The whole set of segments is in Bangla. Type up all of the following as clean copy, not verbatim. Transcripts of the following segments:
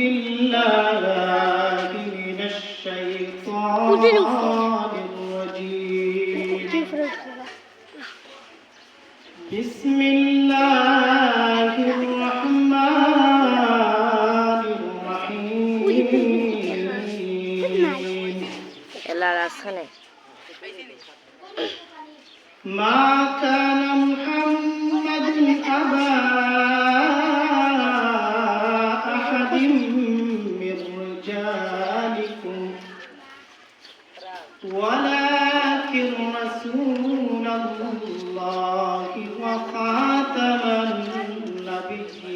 بالله من الشيطان الرجيم بسم الله الرحمن الرحيم ما كان محمد أبا أحد من رجالكم ولكن رسول الله وخاتم النبيين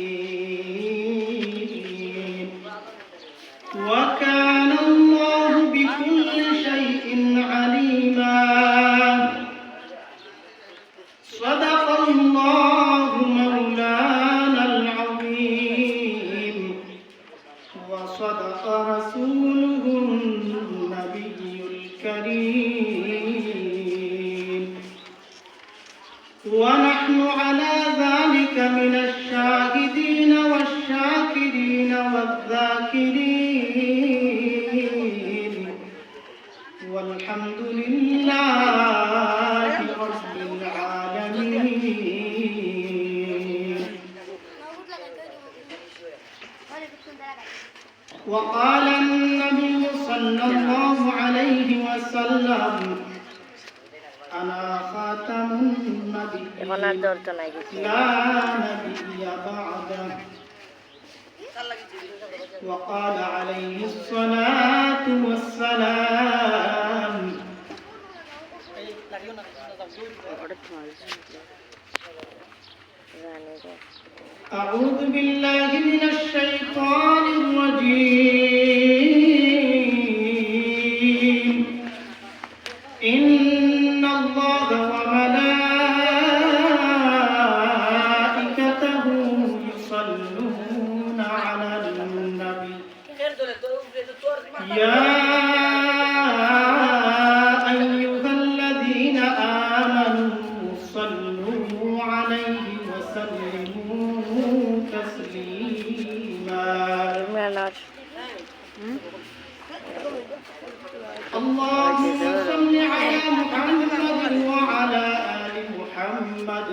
وكان الله بكل شيء عليما صدق الله مولانا العظيم وصدق رسوله النبي الكريم ونحن على ذلك من الشاهدين والشاكرين والذاكرين والحمد لله رب العالمين. وقال النبي صلى الله عليه وسلم أنا خاتم النبيين لا نبي بعده. وقال عليه الصلاة والسلام أعوذ بالله من الشيطان الرجيم إن الله وملائكته يصلون على النبي يا أيها الذين آمنوا صلوا عليه وسلموا تسليما. اللهم صل على محمد وعلى آل محمد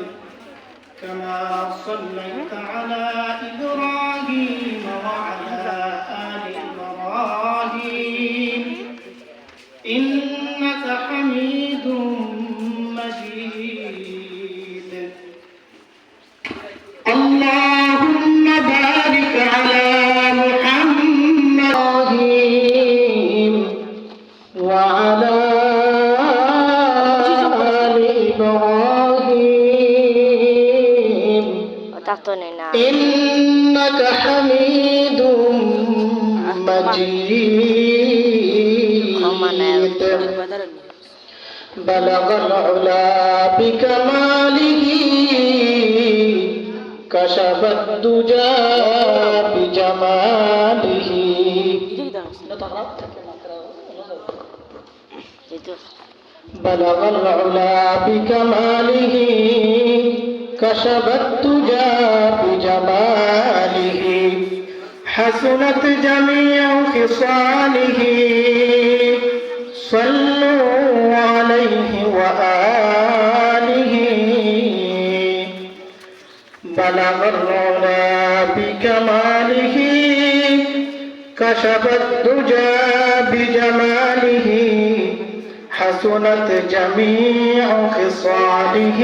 كما صليت على إبراهيم وعلى آل إبراهيم إنك حميد مجيد. اللهم بارك على محمد وعلى آل إبراهيم إنك حميد مجيد. بلغ العلا بكماله كشف الدجى بجماله. بلغ العلا بكماله كشف الدجى بجماله حسنت جميع خصاله صلوا عليه وآله. بلغ العلا بكماله كشف الدجى بجماله حسنت جميع خصاله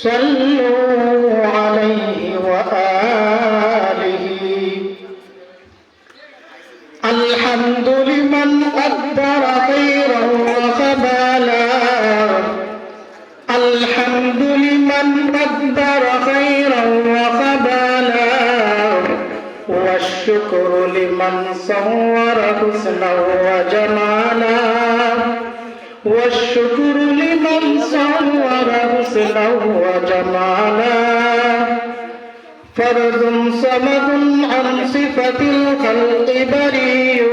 صلوا عليه وآله. الحمد لمن قدر خيرا وخبالا الحمد لمن قدر خيرا وخبالا والشكر لمن صور حسنا وجمالا والشكر لمن صور حسنا وجمالا. فرد صمد عن صفة الخلق بريء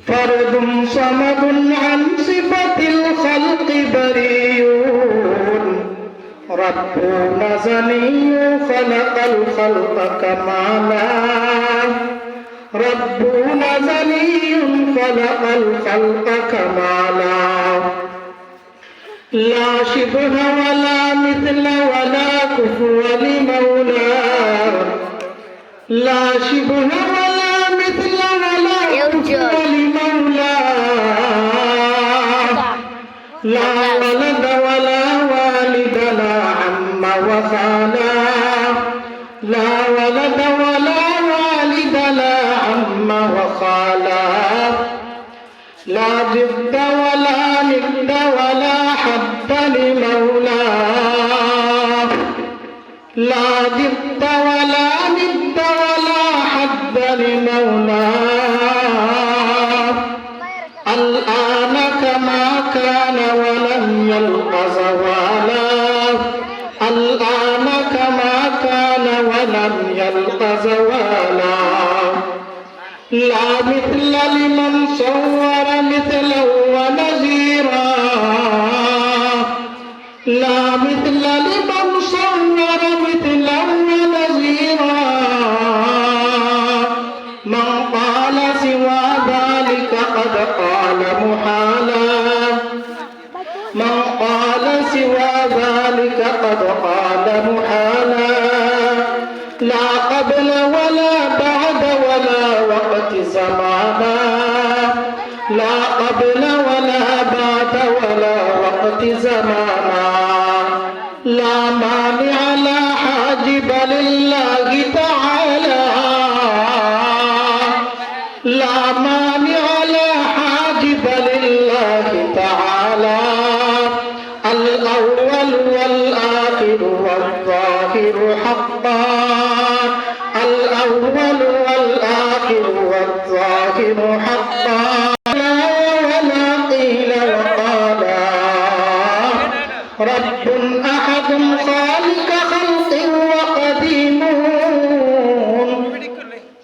فرد صمد عن صفة الخلق بريء ربنا غني خلق الخلق كمالا ربنا غني خلق الخلق كمالا لا شبه ولا مثل ولا كفو لمولاه لا شبه ولا مثل ولا كفو لمولاه لا ولد ولا والد لا عم وخالا لا ولد ولا والد لا عم وخالا لا جد ولا ند ولا حد لمولاه لا جد ولا ند ولا حد لمولاه الآن كما كان ولم يلق زوالا الآن كما كان ولم يلق زوالا لا مثل لمن صور مثلا ونذيرا لا مثل لمن صور مثلا ونذيرا من قال سوى ذلك قد قال محالا من قال سوى ذلك قد قال محالا لا قبل ولا بعد ولا وقت زمانا لا قبل ولا بعد ولا وقت زمانا لا مانع لا حاجب لله تعالى لا مانع لا حاجب لله تعالى الأول والآخر والظاهر حقا الأول والآخر والظاهر حقا لا ولا قيل وقالا رب أحد خالق خلق وقديم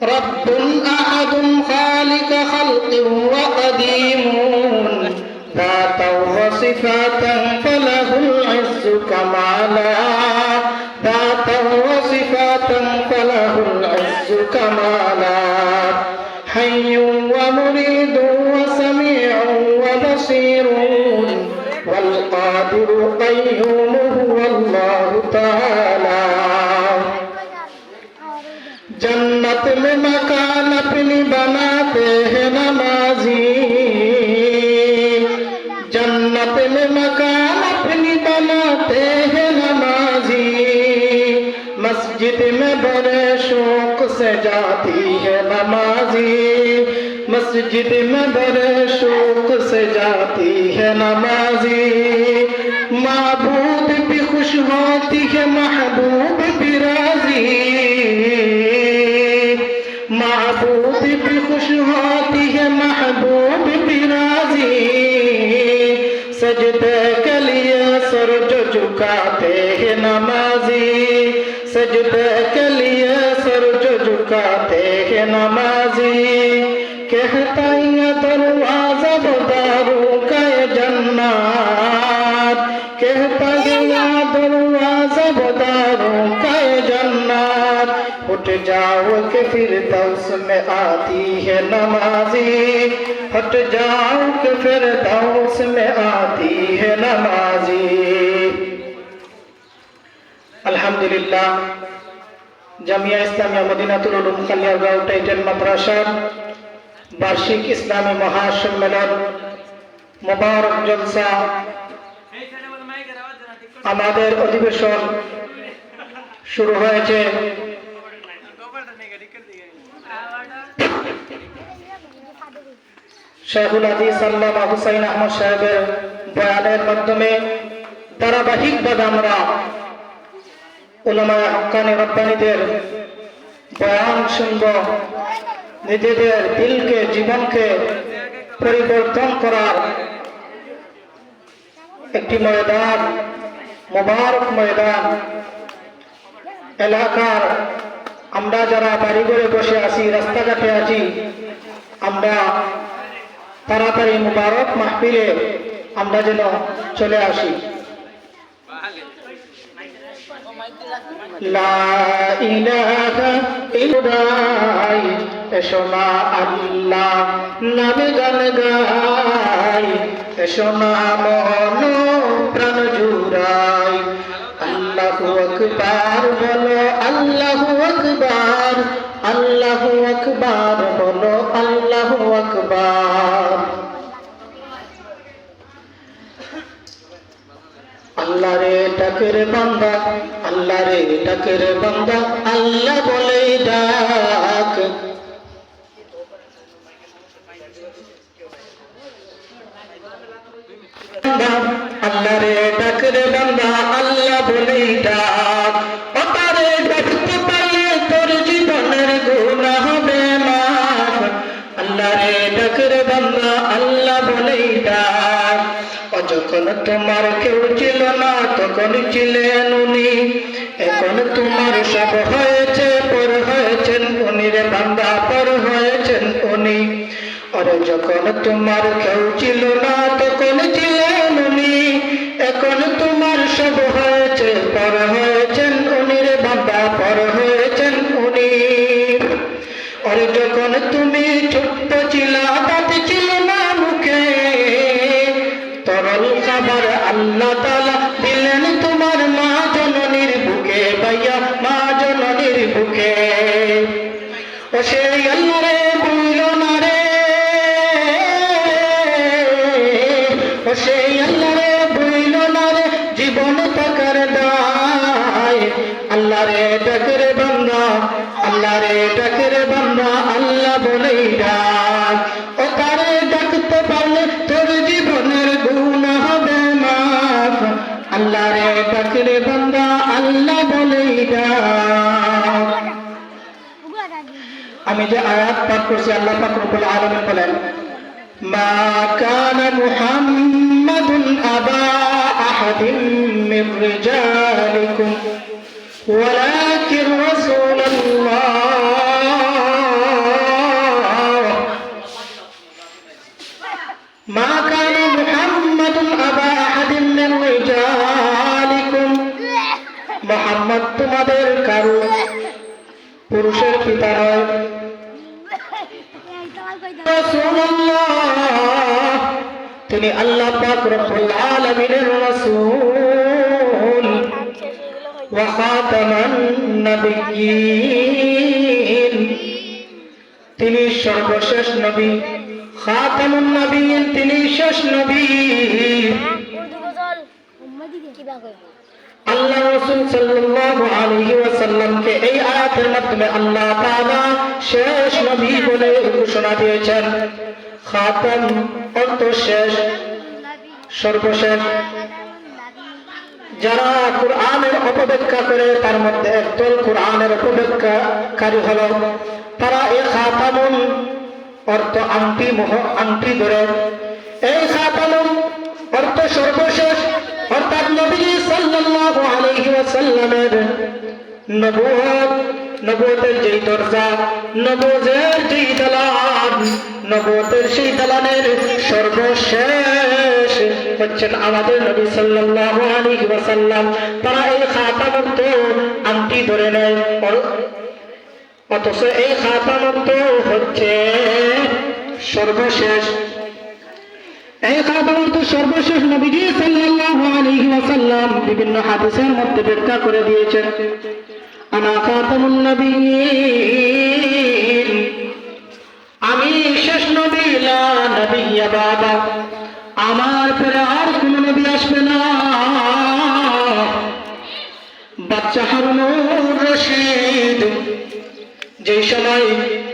رب أحد خالق خلق وقديم ذاتا وصفاتا فله العز كمالا ذاتا وصفاتا فله العز كمالا حي ومريد وسميع وبصير والقادر قيوم هو الله تعالى जन्नत में मकान अपनी बनाते हैं नमाजी जन्नत में मकान अपनी बनाते हैं नमाजी मस्जिद में बड़े शौक से जाती है नमाजी मस्जिद में बड़े शौक से जाती है नमाजी माबूद भी खुश होती है महबूब भी राजी महबूब भी खुश होती है महबूब भी राजी सजदे के लिए सर जो झुकाते हैं नमाजी सजदे के लिए सर जो झुकाते हैं नमाजी कहता है दरवाजा बदारों का ये जन्नत कहता है दरवाजा बदारों का ये जन्नत उठ जाओ के फिर दौस में आती है नमाजी हट जाओ के फिर दौस में आती है नमाजी अल्हम्दुलिल्लाह জামিয়া ইসলামিয়া মদিনাতুল উলুম কালিয়াগাঁও টাইটেল মাদ্রাসার বার্ষিক ইসলামী মহাসম্মেলন মোবারক জলসা আমাদের অধিবেশন শুরু হয়েছে শেখুল হাদিস আল্লামা হুসাইন আহমদ সাহেবের বয়ানের মাধ্যমে ধারাবাহিকভাবে আমরা উলামায়ে হক্কানি রব্বানীদের বয়ান শুনব নিজেদের দিলকে জীবনকে পরিবর্তন করার একটি ময়দান মোবারক ময়দান এলাকার আমরা যারা বাড়ি ঘরে বসে আছি রাস্তাঘাটে আছি আমরা তাড়াতাড়ি মুবারক মাহফিলে আমরা যেন চলে আসি লা ইলাহা ইল্লাল্লাহ এসো না আল্লাহ নামে গান গাই এসো না মন প্রাণ জুড়াই আল্লাহু আকবার বলো আল্লাহু আকবার আল্লাহু আকবার বলো আল্লাহু আকবার আল্লাহ রে ডাকের বান্দা আল্লাহ রে ডাকের বান্দা আল্লাহ বলে ডাক আল্লাহ রে ডাকের বান্দা আল্লাহ বলে ডাক ও তারে ডাকতে পারলে তোর জীবনের গুনাহ হবে মাফ আল্লাহ রে ডাকের বান্দা আল্লাহ বলে ডাক যখন তোমার কেউ ছিল না তখন ছিলেন উনি এখন তোমার সব হয়েছে পর হয়েছেন উনি রে বান্দা পর হয়েছেন উনি আর যখন তোমার কেউ ছিল না তখন ছিলেন উনি এখন তোমার সব হয়েছে পর হয়েছেন উনি রে বান্দা পর হয়েছেন উনি আর যখন তুমি ছোট্ট ছিলা দাঁত ছিল না মুখে তরল খাবার আল্লাহ তাআলা দিলেন তোমার মা জননীর বুকে ভাইয়া মা জননীর বুকে ও সেই আল্লাহ রে ভুইল না রে ও সেই আল্লাহ রে ভুইল না রে জীবন থাকার দায় আল্লাহ রে ডাকের বান্দা আল্লাহ রে ডাকের বান্দা আল্লাহ বলেই ডাক ও তারে ডাকতে পারলে তোর জীবনের গুনাহ হবে মাফ আল্লাহ রে ডাকের বান্দা আল্লাহ বলেই ডাক আমি যে আয়াত পাঠ করছি আল্লাহ পাক রব্বুল আলামিন বলেন মা কানা মুহাম্মাদুন আবা আহাদিন মির রিজালিকুম ওয়ালাকিন রাসূলুল্লাহ মা কানা মুহাম্মাদুন আবা আহাদিন মির রিজালিকুম মুহাম্মদ তোমাদের কারো পুরুষের পিতা নয় রাসূলুল্লাহ তিনি আল্লাহ পাক রব্বুল আলামিনের রাসূল ওয়া খাতামান নবিয়্যিন তিনি সর্বশেষ নবী খাতামুন নবিয়্যিন তিনি শেষ নবী আল্লাহ রাসূল সাল্লাল্লাহু আলাইহি ওয়াসাল্লামকে এই আয়াতের মাধ্যমে আল্লাহ তাআলা শেষ নবী বলে ঘোষণা দিয়েছেন খাতাম অর্থ শেষ সর্বশেষ যারা কুরআনের অপব্যাখ্যা করে তার মধ্যে একদল কুরআনের অপব্যাখ্যাকারী হলো তারা এই খাতামুন অর্থ আংটি ধরে এই খাতামুন অর্থ সর্বশেষ অর্থাৎ নবী সাল্লাল্লাহু আলাইহি ওয়াসাল্লামের নবুয়তের যেই দরজা নবুয়তের যেই দালান নবুয়তের সেই দালানের সর্বশেষ হচ্ছেন আমাদের নবী সাল্লাল্লাহু আলাইহি ওয়াসাল্লাম তারা এই খাতাম অর্থ আংটি ধরে নেয় অথচ এই খাতাম অর্থ হচ্ছে সর্বশেষ এই খাতাম অর্থ সর্বশেষ নবীজি সাল্লাল্লাহু আলাইহি ওয়াসাল্লাম বিভিন্ন হাদিসের মধ্যে ব্যাখ্যা করে দিয়েছেন আনা খাতামুন নবিয়্যিন আমি শেষ নবী লা নবিয়্যা বাদা আমার পরে আর কোন নবী আসবে না বাচ্চা হারুনুর রশিদ যেই সময়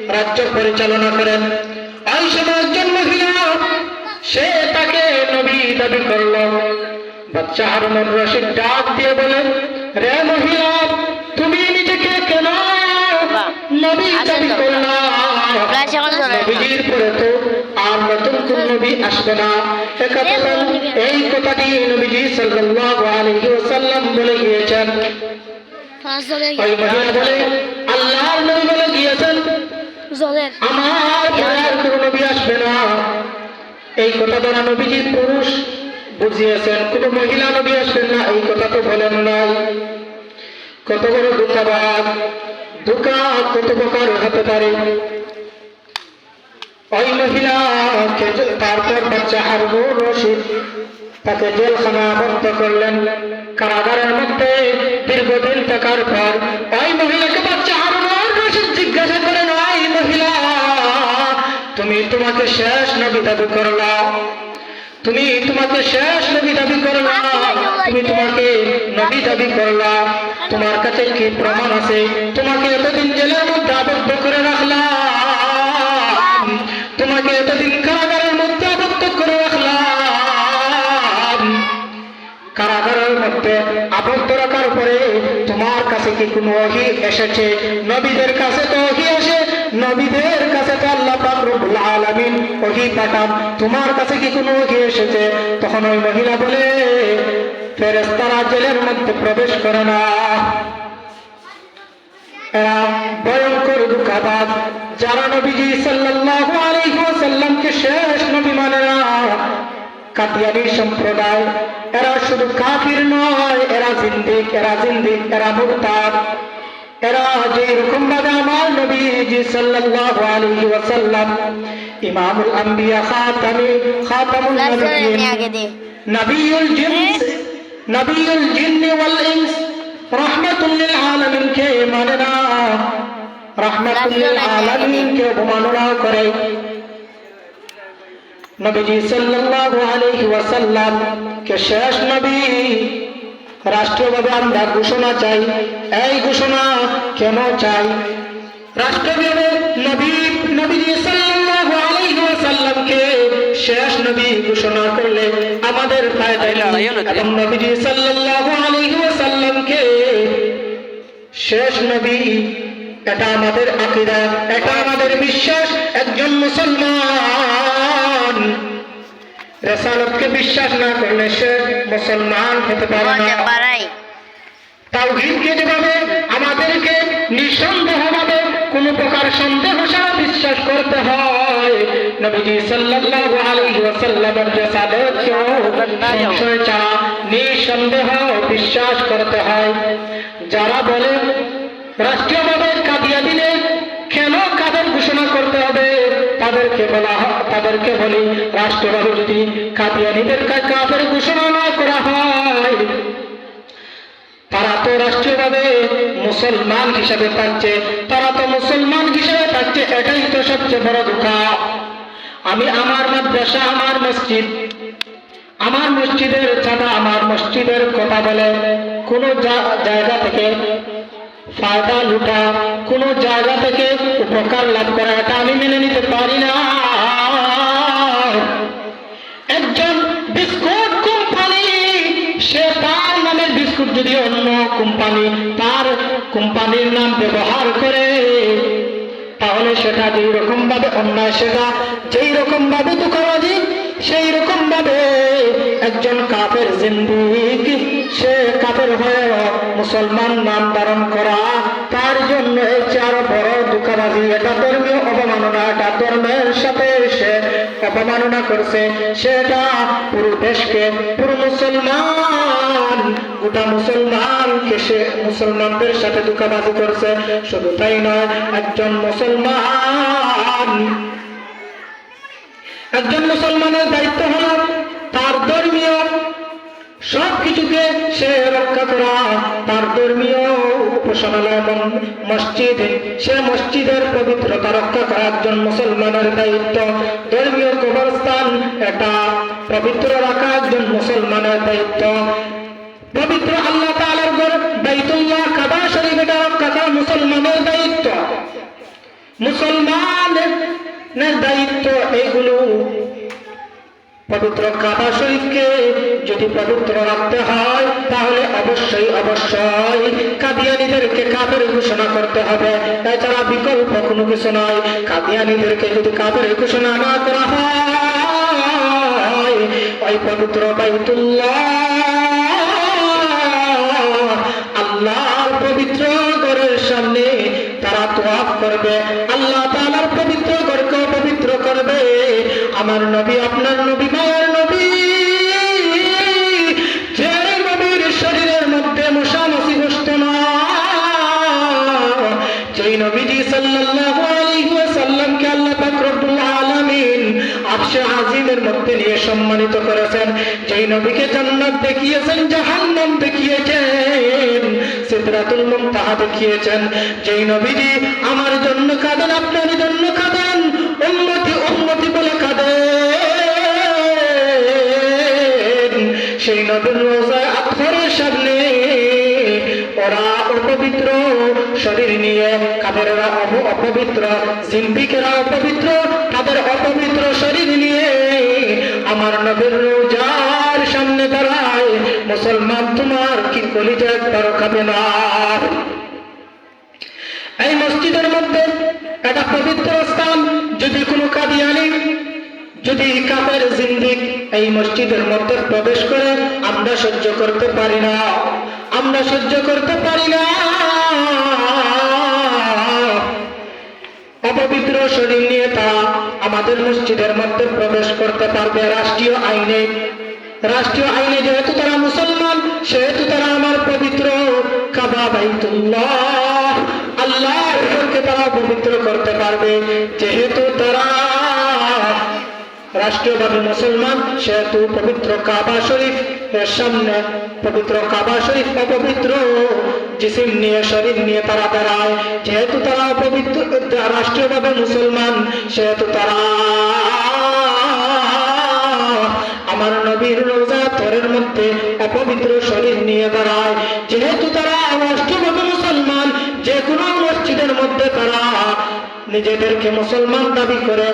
রাজ্য পরিচালনা করেন ওই সময় একজন মহিলা সে তাকে নবী দাবি করল বাচ্চা হারুনুর রশিদ ডাক দিয়ে বলেন রে মহিলা তুমি নিজেকে কেন নবী দাবি করলা নবীর পরে তো আর নতুন কোন নবী আসবে না এই কথাটি নবীজি সাল্লাল্লাহু আলাইহি ওয়াসাল্লাম বলে গিয়েছেন ওই মহিলা বলে আল্লাহর নবী বলে গিয়েছেন আমার পরে আর কোন নবী আসবে না এই কথা দ্বারা নবীজি পুরুষ বুঝিয়েছেন কোন মহিলা নবী আসবেন না এই কথা তো বলেন নাই কত বড় ধোঁকাবাজ, ধোঁকা কত প্রকার হতে পারে। ওই মহিলাকে তারপর বাচ্চা হারুনুর রশিদ তাকে জেলখানা বদ্ধ করলেন, কারাগারের মধ্যে দীর্ঘদিন থাকার পর ওই মহিলাকে বাচ্চা হারুনুর রশিদ জিজ্ঞাসা করেন, ওই মহিলা, তুমি তোমাকে শেষ নবী দাবি করলা, তুমি তোমাকে শেষ নবী দাবি করলা, তুমি তোমাকে নবী দাবি করলা, তোমার কাছে কি প্রমাণ আছে? তোমাকে এতদিন জেলের মধ্যে আবদ্ধ করে রাখলাম, তোমাকে এতদিন কারাগারের মধ্যে আবদ্ধ করে রাখলাম, কারাগারের মধ্যে আবদ্ধ রাখার পরে তোমার কাছে কি কোনো ওহী এসেছে? নবীদের কাছে তো ওহী আসে, নবীদের কাছে তো আল্লাহ পাক রব্বুল আলামিন ওহী পাঠান, তোমার কাছে কি কোনো ওহী এসেছে? তখন ওই মহিলা বলে, ফেরেশতারা জেলের মধ্যে প্রবেশ করে না। এরা ভয়ঙ্কর ধোঁকাবাজ, যারা নবীজি সাল্লাল্লাহু আলাইহি ওয়াসাল্লামকে শেষ নবী মানে না, কাদিয়ানী সম্প্রদায়। এরা শুধু কাফির নয়, এরা জিন্দিক, এরা মুরতাদ। এরা যে রকম ভাবে আমার নবীজি সাল্লাল্লাহু আলাইহি ওয়াসাল্লাম ইমামুল আম্বিয়া খাতামুন নবিয়্যিন নবিয়ুল জিন্নি ওয়াল ইনস রাহমাতুল লিল আলামিন কে মানে না, রাহমাতুল লিল আলামিন কে অবমাননা করে। নবীজি সাল্লাল্লাহু আলাইহি ওয়াসাল্লাম কে শেষ নবী রাষ্ট্রভাবে আমরা ঘোষণা চাই। এই ঘোষণা কেন চাই? রাষ্ট্রভাবে নবীজি সাল্লাল্লাহু আলাইহি ওয়াসাল্লামকে শেষ নবী ঘোষণা করলে আমাদের ফায়দা নেই, এবং নবীজি সাল্লাল্লাহু আলাইহি ওয়াসাল্লামকে শেষ নবী, এটা আমাদের আকীদা, এটা আমাদের বিশ্বাস। একজন মুসলমান রিসালাতকে বিশ্বাস না করলে সে মুসলমান হতে পারে না। তাওহীদকে যেভাবে আমাদেরকে নিঃসন্দেহভাবে কোনো প্রকার সন্দেহ ছাড়া বিশ্বাস করতে হয়, নবীজি সাল্লাল্লাহু আলাইহি ওয়াসাল্লামের রিসালাতকেও সংশয় ছাড়া নিঃসন্দেহ বিশ্বাস করতে হয়। যারা বলে রাষ্ট্রীয়ভাবে কাদিয়া দিলে কেন কাদের ঘোষণা করতে হবে, তাদেরকে বলি, রাষ্ট্রভাবে যদি কাদিয়ানীদের কাফের ঘোষণা না করা হয়, তারা তো রাষ্ট্রীয়ভাবে মুসলমান হিসাবে থাকছে, এটাই তো সবচেয়ে বড় ধোঁকা। আমি আমার মাদ্রাসা, আমার মসজিদের চাঁদা, আমার মসজিদের কথা বলে কোন জায়গা থেকে ফায়দা লুটা, কোন জায়গা থেকে উপকার লাভ করা, এটা আমি মেনে নিতে পারি না। একজন বিস্কুট কোম্পানি, সে তার নামের বিস্কুট যদি অন্য কোম্পানি তার কোম্পানির নাম ব্যবহার করে, তাহলে সেটা যেই রকম ভাবে অন্যায়, সেটা যেই রকম ভাবে ধোঁকাবাজি, সেই রকম ভাবে একজন কাফের জিন্দিক, সে কাফের হয়ে মুসলমান নাম ধারণ করা তার জন্য এই আরো বড় ধোঁকাবাজি। এটা ধর্মীয় অবমাননা, এটা ধর্মের সাথে সে অবমাননা করছে, সেটা পুরো দেশকে, পুরো মুসলমান, গোটা মুসলমানকে সে মুসলমানদের সাথে ধোঁকাবাজি করছে। শুধু তাই নয়, একজন মুসলমানের দায়িত্ব হল তার ধর্মীয় সবকিছুকে সে রক্ষা করা, তার ধর্মীয় উপাসনালয় এবং মসজিদ, সে মসজিদের পবিত্রতা রক্ষা করা একজন মুসলমানের দায়িত্ব। ধর্মীয় কবরস্থান এটা পবিত্র রাখা একজন মুসলমানের দায়িত্ব। পবিত্র আল্লাহ তাআলার ঘর বাইতুল্লাহ কাবা শরীফ এটা রক্ষা করা মুসলমানের দায়িত্ব, মুসলমানের দায়িত্ব। এইগুলো পবিত্র কাবা শরীফকে যদি পবিত্র রাখতে হয়, তাহলে অবশ্যই কাদিয়ানীদেরকে কাফের ঘোষণা করতে হবে, এছাড়া বিকল্প কোনো কিছু নয়। কাদিয়ানীদেরকে যদি কাফের ঘোষণা না করা হয়, ওই পবিত্র বাইতুল্লাহ, আল্লাহর পবিত্র ঘরের সামনে তারা তোয়াফ করবে, আল্লাহ তাআলার পবিত্র ঘরকে পবিত্র করবে। আমার নবী, আপনার নবী, মায়ের নবী, যে নবীর শরীরের মধ্যে মশা মাছি বসত না, সাল্লাল্লাহু আলাইহি ওয়াসাল্লামকে আল্লাহ পাক রব্বুল আলামিন আরশে আজিমের মধ্যে নিয়ে সম্মানিত করেছেন। যেই নবীকে জান্নাত দেখিয়েছেন, জাহান্নাম দেখিয়েছেন, সিদরাতুল মুনতাহা দেখিয়েছেন, যেই নবীজি আমার জন্য কাঁদেন, আপনার জন্য কাঁদেন, উম্মতি উম্মতি বলে কাঁদেন, সেই নবীর রোজায় আতহারের সামনে ওরা অপবিত্র শরীর নিয়ে, কাফেররা অপবিত্র, জিন্দিকেরা অপবিত্র, তাদের অপবিত্র শরীর নিয়ে আমার নবীর রোজার সামনে দাঁড়ায়। মুসলমান, তোমার কি কলিজা একবারও খাবে না? এই মসজিদের মধ্যে একটা পবিত্র স্থান, যদি কোনো কাদিয়ানি, যদি কাফের জিন্দিক এই মসজিদের মধ্যে প্রবেশ করে, আমরা সহ্য করতে পারি না, আমরা সহ্য করতে পারি না। অপবিত্র শরীর নিয়ে তারা আমাদের মসজিদের মধ্যে প্রবেশ করতে পারবে রাষ্ট্রীয় আইনে। রাষ্ট্রীয় আইনে যেহেতু তারা মুসলমান, সেহেতু তারা আমার পবিত্র কাবা বাইতুল্লাহ, আল্লাহর ঘরকে তারা পবিত্র করতে পারবে। যেহেতু তারা রাষ্ট্রীয়ভাবে মুসলমান, সেহেতু পবিত্র কাবা শরীফ এর সামনে, পবিত্র কাবা শরীফ অপবিত্র জিসিম নিয়ে, শরীর নিয়ে তারা দাঁড়ায়। যেহেতু তারা পবিত্র রাষ্ট্রীয়ভাবে মুসলমান, সেহেতু তারা আমার নবীর রোজা তরের মধ্যে অপবিত্র শরীর নিয়ে দাঁড়ায়। যেহেতু তারা রাষ্ট্রীয়ভাবে মুসলমান, যে কোনো মসজিদের মধ্যে তারা নিজেদেরকে মুসলমান দাবি করে,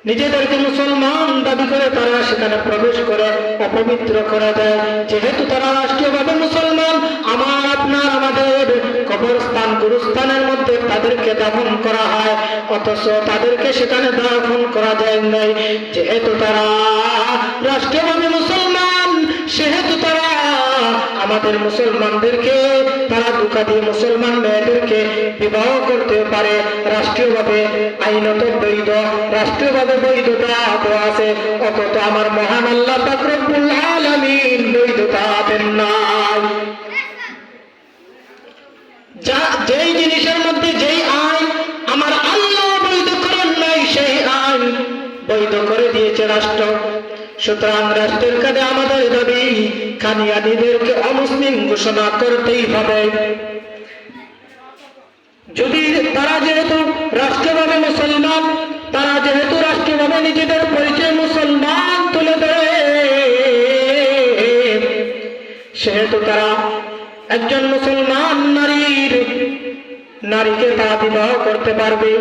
নিজেদেরকে মুসলমান দাবি করে তারা সেখানে প্রবেশ করে অপবিত্র করা দেয়। যেহেতু তারা রাষ্ট্রীয়ভাবে মুসলমান, আমার আপনার আমাদের কবরস্থান, গুরুস্থানের মধ্যে তাদেরকে দাফন করা হয়, অথচ তাদেরকে সেখানে দাফন করা যায় নাই। যেহেতু তারা রাষ্ট্রীয়ভাবে মুসলমান, সেহেতু তারা আমাদের মুসলমানদেরকে তারা ধোঁকা দিয়ে মুসলমান মেয়েদেরকে বিবাহ করতে পারে। রাষ্ট্রীয়ভাবে আইনত বৈধ, রাষ্ট্রীয়ভাবে বৈধতা দেওয়া আছে, অথচ আমার মহান আল্লাহ পাক রব্বুল আলামিন বৈধতা দেন নাই। যা যেই জিনিসের মধ্যে যেই আইন আমার আল্লাহ বৈধ করেন নাই, সেই আইন বৈধ করে দিয়েছে রাষ্ট্র। সুতরাং রাষ্ট্রের কাছে আমাদের দাবি, কাদিয়ানীদেরকে অমুসলিম ঘোষণা করতেই হবে। যদি তারা যেহেতু রাষ্ট্রীয়ভাবে মুসলমান, তারা যেহেতু রাষ্ট্রীয়ভাবে নিজেদের পরিচয় মুসলমান তুলে ধরে, সেহেতু তারা একজন মুসলমান নারীকে তারা বিবাহ করতে পারবে।